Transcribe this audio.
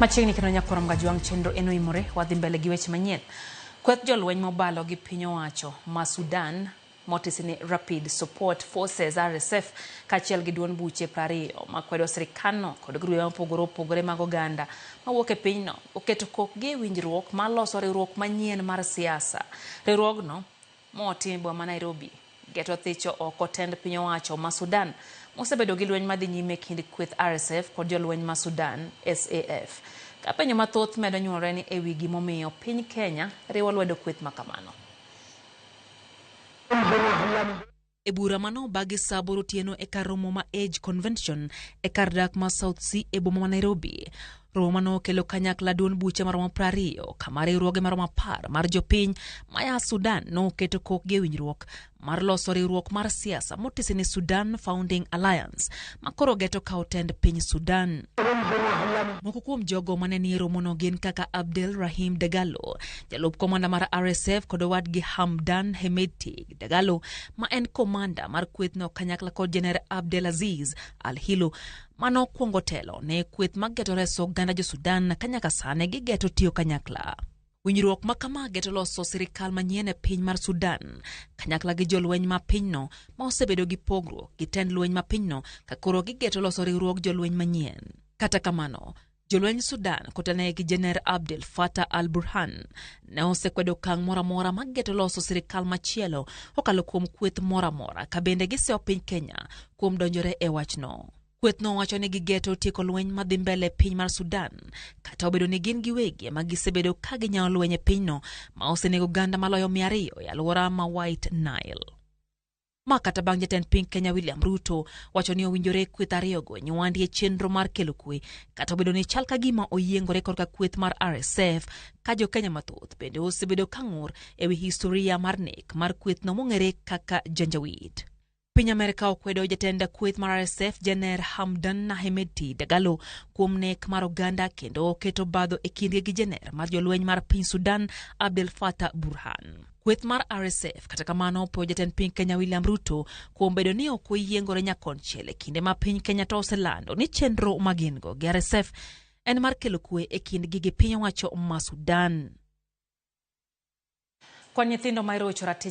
Machiegni kendo nyakwaro mgajuang chenro eno imore wadhi mbele gi weche manyien. Kweth jolweny mobalo gi piny owacho ma Sudan motisi ni Rapid Support Forces RSF kaachiel gi duond buche 20 makwedo sirkalno kod grube mopogore opogore mag oganda mawuok e pinyno oketo kokgi e winjruok mar loso riwruok manyien mar siasa. Riwruogno motim e boma ma Nairobi geto thicho oko tend piny owacho ma Sudan mosebedo gi lweny madhi nyime kind Kweth RSF kod jolweny ma Sudan SAF. Ka penjo mathoth medo nyuolre ni ewi gimomiyo piny Kenya riwo lwedo kweth makamano. E bura mano bagi saboro otieno e kar romo ma Age Convention e kar dak ma South Sea e boma ma Nairobi. Romo mano kelo kanyakla duond buche maromo 20 kama riwruoge maromo 10 mar jopiny maya Sudan noketo kokgi e winjruok mar loso riwruok mar siasa motisi ni Sudan Founding Alliance makoro geto kawo tend piny Sudan. Moko kuom jogo mane ni romono gin kaka Abdel Rahim Dagalo, jalup komanda mar RSF kod owadgi Hamdan Hemedti Dagalo ma en komanda mar kwethno kanyakla kod Jener Abdelaziz Al-Hilo mano kuongo telo ne kweth mageto reso oganda jo Sudan kanyaka sane gigeto tiyo kanyakla. Winjruok makama geto loso sirkal manyien e piny mar Sudan kanyakla gi jolweny ma pinyno ma osebedo gi pogruok gi tend lweny ma pinyno ka koro gigeto loso riwruog jolweny manyien. Kata kamano, jolweny Sudan kotene gi Jener Abdel Fattah al-Burhan ne osekwedo okang' moramora mageto loso sirkal machielo okalo kuom kweth moramora ka bende giseo piny Kenya kuom donjore e wachno. Kwethno wacho ni gigeto tieko lweny madhi mbele piny mar Sudan kata obedo ni gin giwegi ema gisebedo ka ginyao lweny e pinyno ma osenego oganda maloyo 200 e alwora ma White Nile. Ma kata bang' jatend piny Kenya William Ruto wacho ni owinjore kweth ariyogo nywandi e chenro mar kelo kwe kata obedo ni chal ka gima oyiengore korka kweth mar RSF ka jo Kenya mathoth bende osebedo ka ng'ur ewi historia mar nek mar kwethno mong'ere kaka Janjaweed. Piny Amerika okwedo jatend kweth mar RSF Jener Hamdan Hemedti Dagalo kuom nek mar oganda kendo oketo badho e kindgi gi Jener mar jolweny mar piny Sudan Abdel Fattah Burhan. Kweth mar RSF kata kamano po jatend piny Kenya William Ruto kuom bedo ni ok oyiengore nyakonchiel e kinde ma piny Kenya to oselando ni chenro magingo gi RSF en mar kelo kwe e kindgi gi piny owacho ma Sudan. Kwa nyithindo ma irocho ratich